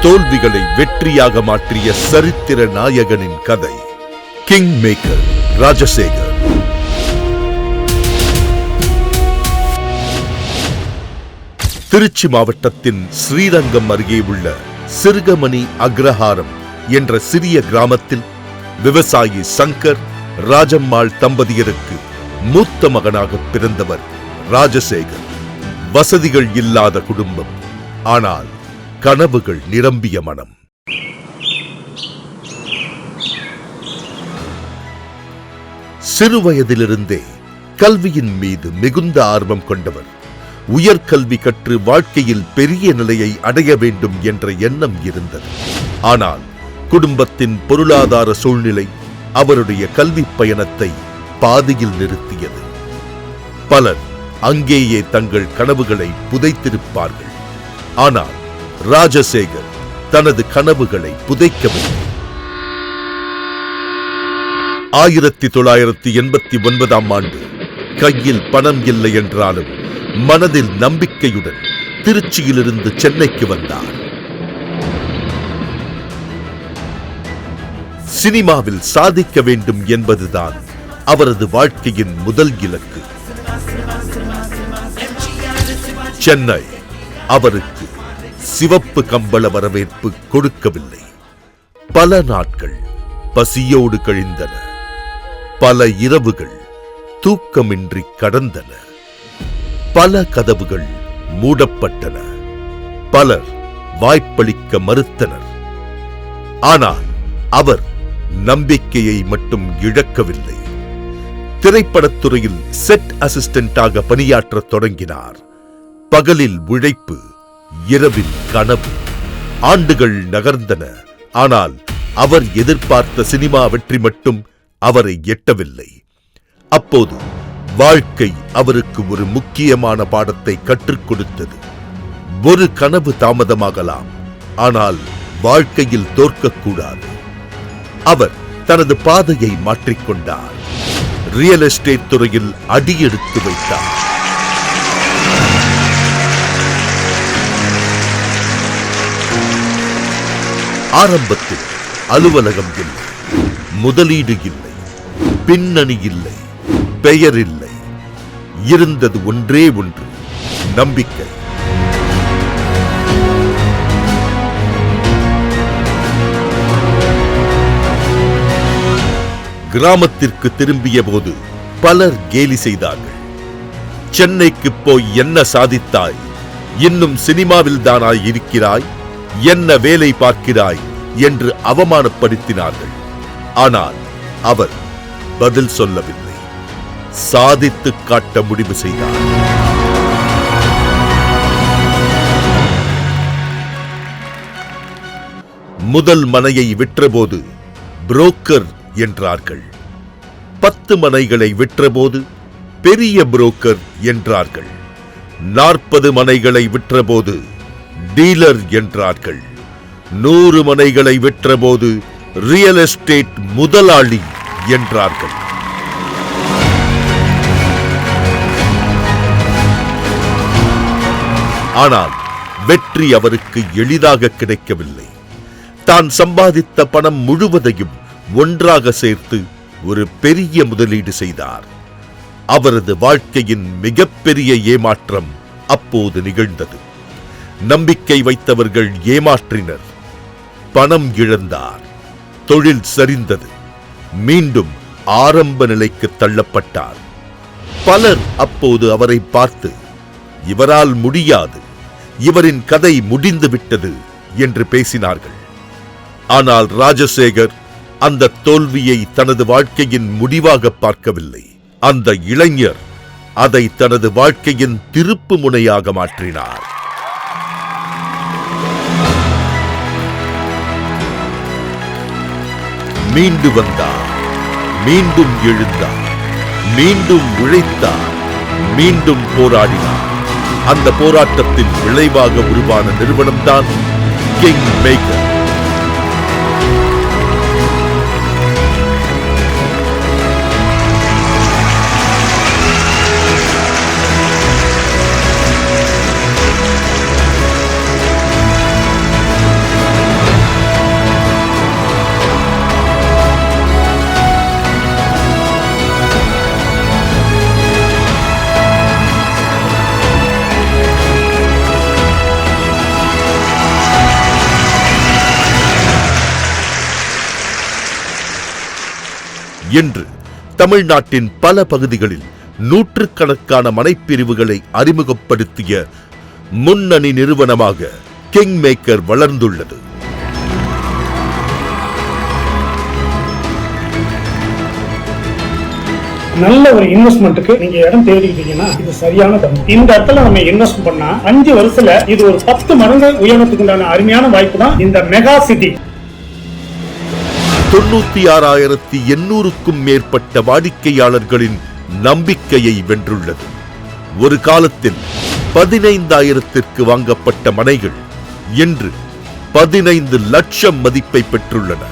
தோல்விகளை வெற்றியாக மாற்றிய சரித்திர நாயகனின் கதை. King maker Rajasekar. திருச்சி மாவட்டத்தின் ஸ்ரீரங்கம் அருகே உள்ள சிறுகமணி அக்ரஹாரம் என்ற சிறிய கிராமத்தில் விவசாயி சங்கர் ராஜம்மாள் தம்பதியருக்கு மூத்த மகனாக பிறந்தவர் ராஜசேகர். வசதிகள் இல்லாத குடும்பம், ஆனால் கனவுகள் நிரம்பிய மனம். சிறுவயதிலிருந்தே கல்வியின் மீது மிகுந்த ஆர்வம் கொண்டவர். உயர்கல்வி கற்று வாழ்க்கையில் பெரிய நிலையை அடைய வேண்டும் என்ற எண்ணம் இருந்தது. ஆனால் குடும்பத்தின் பொருளாதார சூழ்நிலை அவருடைய கல்வி பயணத்தை பாதியில் நிறுத்தியது. பலர் அங்கேயே தங்கள் கனவுகளை புதைத்திருப்பார்கள். ஆனால் ராஜசேகர் தனது கனவுகளை புதைக்கவில்லை. 1989ஆம் ஆண்டு கையில் பணம் இல்லை என்றாலும் மனதில் நம்பிக்கையுடன் திருச்சியிலிருந்து சென்னைக்கு வந்தார். சினிமாவில் சாதிக்க வேண்டும் என்பதுதான் அவரது வாழ்க்கையின் முதல் இலக்கு. சென்னை அவருக்கு சிவப்பு கம்பள வரவேற்பு கொடுக்கவில்லை. பல நாட்கள் பசியோடு கழிந்தன. பல இரவுகள் தூக்கமின்றி கடந்தன. பல கதவுகள் மூடப்பட்டன. பலர் வாய்ப்பளிக்க மறுத்தனர். ஆனால் அவர் நம்பிக்கையை மட்டும் இழக்கவில்லை. திரைப்படத்துறையில் செட் அசிஸ்டண்டாக பணியாற்றத் தொடங்கினார். பகலில் உழைப்பு, இரவில் கனவு. ஆண்டுகள் நகர்ந்தன. ஆனால் அவர் எதிர்பார்த்த சினிமா வெற்றி மட்டும் அவரை எட்டவில்லை. அப்போது வாழ்க்கை அவருக்கு ஒரு முக்கியமான பாடத்தை கற்றுக் கொடுத்தது. ஒரு கனவு தாமதமாகலாம், ஆனால் வாழ்க்கையில் தோற்கக்கூடாது. அவர் தனது பாதையை மாற்றிக்கொண்டார். ரியல் எஸ்டேட் துறையில் அடியெடுத்து வைத்தார். ஆரம்பத்தில் அலுவலகம் இல்லை, முதலீடு இல்லை, பின்னணி இல்லை, பெயர் இல்லை. இருந்தது ஒன்றே ஒன்று, நம்பிக்கை. கிராமத்திற்கு திரும்பிய போது பலர் கேலி செய்தார்கள். சென்னைக்கு போய் என்ன சாதித்தாய்? இன்னும் சினிமாவில் தானாய் இருக்கிறாய்? என்ன வேலை பார்க்கிறாய் என்று அவமானப்படுத்தினார்கள். ஆனால் அவர் பதில் சொல்லவில்லை. சாதித்து காட்ட முடிவு செய்தார். முதல் மனையை விற்றபோது புரோக்கர் என்றார்கள். 10 மனைகளை விற்றபோது பெரிய புரோக்கர் என்றார்கள். 40 மனைகளை விற்றபோது டீலர் என்றார்கள். 100 மனைகளை விற்றபோது ரியல் எஸ்டேட் முதலாளி என்றார்கள். ஆனால் வெற்றி அவருக்கு எளிதாக கிடைக்கவில்லை. தான் சம்பாதித்த பணம் முழுவதையும் ஒன்றாக சேர்த்து ஒரு பெரிய முதலீடு செய்தார். அவரது வாழ்க்கையின் மிகப்பெரிய ஏமாற்றம் அப்போது நிகழ்ந்தது. நம்பிக்கை வைத்தவர்கள் ஏமாற்றினர். பணம் இழந்தார். தொழில் சரிந்தது. மீண்டும் ஆரம்ப நிலைக்கு தள்ளப்பட்டார். பலர் அப்போது அவரை பார்த்து, இவரால் முடியாது, இவரின் கதை முடிந்துவிட்டது என்று பேசினார்கள். ஆனால் ராஜசேகர் அந்த தோல்வியை தனது வாழ்க்கையின் முடிவாக பார்க்கவில்லை. அந்த இளைஞர் அதை தனது வாழ்க்கையின் திருப்பு முனையாக மாற்றினார். மீண்டு வந்தார், மீண்டும் எழுந்தார், மீண்டும் உழைத்தார், மீண்டும் போராடினார். அந்த போராட்டத்தின் விளைவாக உருவான நிறுவனம்தான் கிங் மேக்கர். என்று தமிழ்நாட்டின் பல பகுதிகளில் நூற்றுக்கணக்கான மனைப்பிரிவுகளை அறிமுகப்படுத்திய முன்னணி நிறுவனமாக கிங் மேக்கர் வளர்ந்துள்ளது. நல்ல ஒரு இன்வெஸ்ட்மெண்ட்டுக்கு நீங்க இடம் தேடிக்கிட்டீங்கன்னா இது சரியான தருணம். இந்த இடத்துல நம்ம இன்வெஸ்ட் பண்ணா 5 வருஷத்துல இது ஒரு 10 மடங்கு உயர்வதற்கு உண்டான அருமையான வாய்ப்பு தான் இந்த மெகா சிட்டி. 96,800க்கும் மேற்பட்ட வாடிக்கையாளர்களின் நம்பிக்கையை வென்றுள்ளது. ஒரு காலத்தில் 15,000ற்கு வாங்கப்பட்ட மனைகள் இன்று 15 லட்சம் மதிப்பை பெற்றுள்ளன.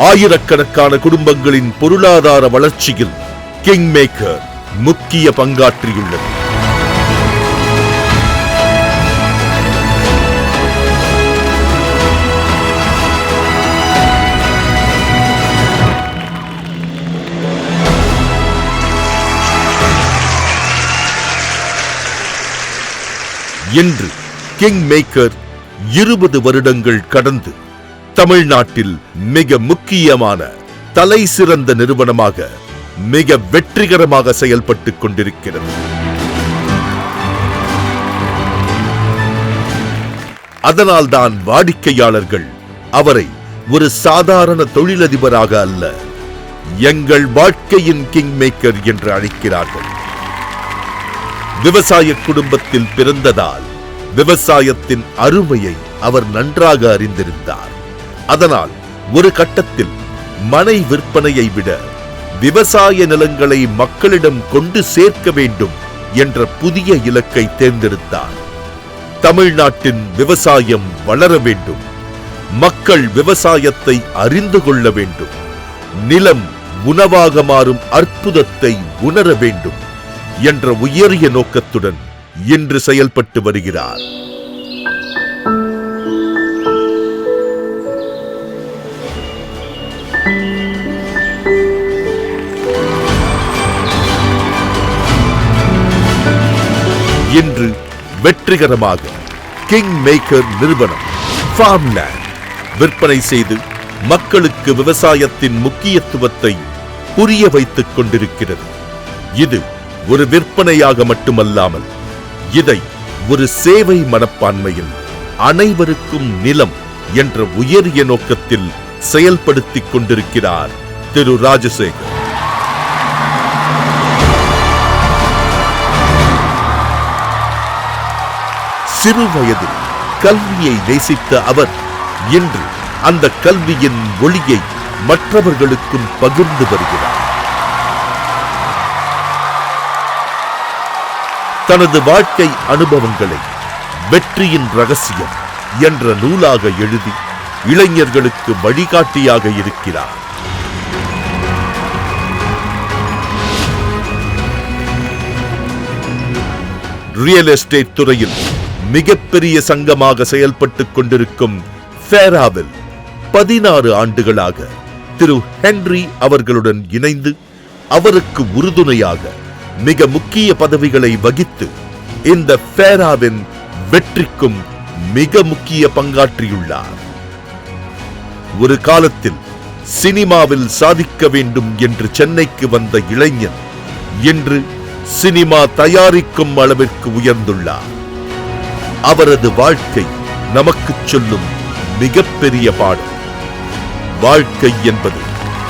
ஆயிரக்கணக்கான குடும்பங்களின் பொருளாதார வளர்ச்சியில் கிங் மேக்கர் முக்கிய பங்காற்றியுள்ளது. இன்று கிங் மேக்கர் 20 வருடங்கள் கடந்து தமிழ்நாட்டில் மிக முக்கியமான தலை சிறந்த நிறுவனமாக மிக வெற்றிகரமாக செயல்பட்டுக் கொண்டிருக்கிறது. அதனால்தான் வாடிக்கையாளர்கள் அவரை ஒரு சாதாரண தொழிலதிபராக அல்ல, எங்கள் வாழ்க்கையின் கிங் மேக்கர் என்று அழைக்கிறார்கள். விவசாய குடும்பத்தில் பிறந்ததால் விவசாயத்தின் அருமையை அவர் நன்றாக அறிந்திருந்தார். அதனால் ஒரு கட்டத்தில் மனை விற்பனையை விட விவசாய நிலங்களை மக்களிடம் கொண்டு சேர்க்க வேண்டும் என்ற புதிய இலக்கை தேர்ந்தெடுத்தார். தமிழ்நாட்டின் விவசாயம் வளர வேண்டும், மக்கள் விவசாயத்தை அறிந்து கொள்ள வேண்டும், நிலம் உணவாக மாறும் அற்புதத்தை உணர வேண்டும் என்ற உயரிய நோக்கத்துடன் இன்று செயல்பட்டு வருகிறார். இன்று வெற்றிகரமாக கிங் மேக்கர் நிறுவனம் ஃபார்ம்லேண்ட் விற்பனை செய்து மக்களுக்கு விவசாயத்தின் முக்கியத்துவத்தை புரிய வைத்துக் கொண்டிருக்கிறது. இது ஒரு விற்பனையாக மட்டுமல்லாமல் இதை ஒரு சேவை மனப்பான்மையில் அனைவருக்கும் நிலம் என்ற உயரிய நோக்கத்தில் செயல்படுத்திக் கொண்டிருக்கிறார் திரு ராஜசேகர். சிறு வயதில் கல்வியை நேசித்த அவர் இன்று அந்த கல்வியின் ஒளியை மற்றவர்களுக்கும் பகிர்ந்து வருகிறார். தனது வாழ்க்கை அனுபவங்களை வெற்றியின் ரகசியம் என்ற நூலாக எழுதி இளைஞர்களுக்கு வழிகாட்டியாக இருக்கிறார். ரியல் எஸ்டேட் துறையில் மிகப்பெரிய சங்கமாக செயல்பட்டுக் கொண்டிருக்கும் ஃபேராவில் 16 ஆண்டுகளாக திரு ஹென்றி அவர்களுடன் இணைந்து அவருக்கு உறுதுணையாக மிக முக்கிய பதவிகளை வகித்து இந்த ஃபேராவின் வெற்றிக்கும் மிக முக்கிய பங்காற்றியுள்ளார். ஒரு காலத்தில் சினிமாவில் சாதிக்க வேண்டும் என்று சென்னைக்கு வந்த இளைஞன் இன்று சினிமா தயாரிக்கும் அளவிற்கு உயர்ந்துள்ளார். அவரது வாழ்க்கை நமக்கு சொல்லும் மிகப்பெரிய பாடம். வாழ்க்கை என்பது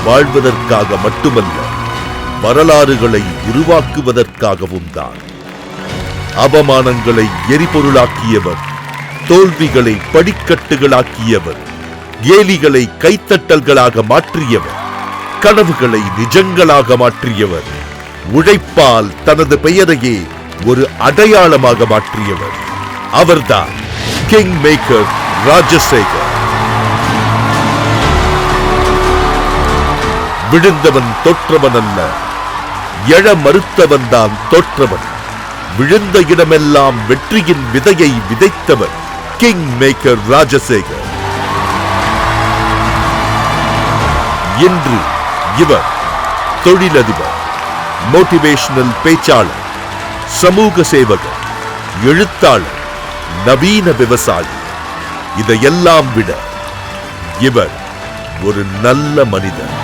வாழ்வதற்காக மட்டுமல்ல, வரலாறுகளை உருவாக்குவதற்காகவும் தான். அவமானங்களை எரிபொருளாக்கியவர், தோல்விகளை படிக்கட்டுகளாக்கியவர், கேலிகளை கைத்தட்டல்களாக மாற்றியவர், கனவுகளை நிஜங்களாக மாற்றியவர், உழைப்பால் தனது பெயரையே ஒரு அடையாளமாக மாற்றியவர். அவர்தான் கிங் மேக்கர் ராஜசேகர். விழுந்தவன் தோற்றவன் அல்ல, எழ மறுத்தவன் தான் தோற்றவன். விழுந்த இடமெல்லாம் வெற்றியின் விதையை விதைத்தவர் கிங் மேக்கர் ராஜசேகர். இன்று இவர் தொழிலதிபர், மோட்டிவேஷனல் பேச்சாளர், சமூக சேவகர், எழுத்தாளர், நவீன விவசாயி. இதையெல்லாம் விட இவர் ஒரு நல்ல மனிதர்.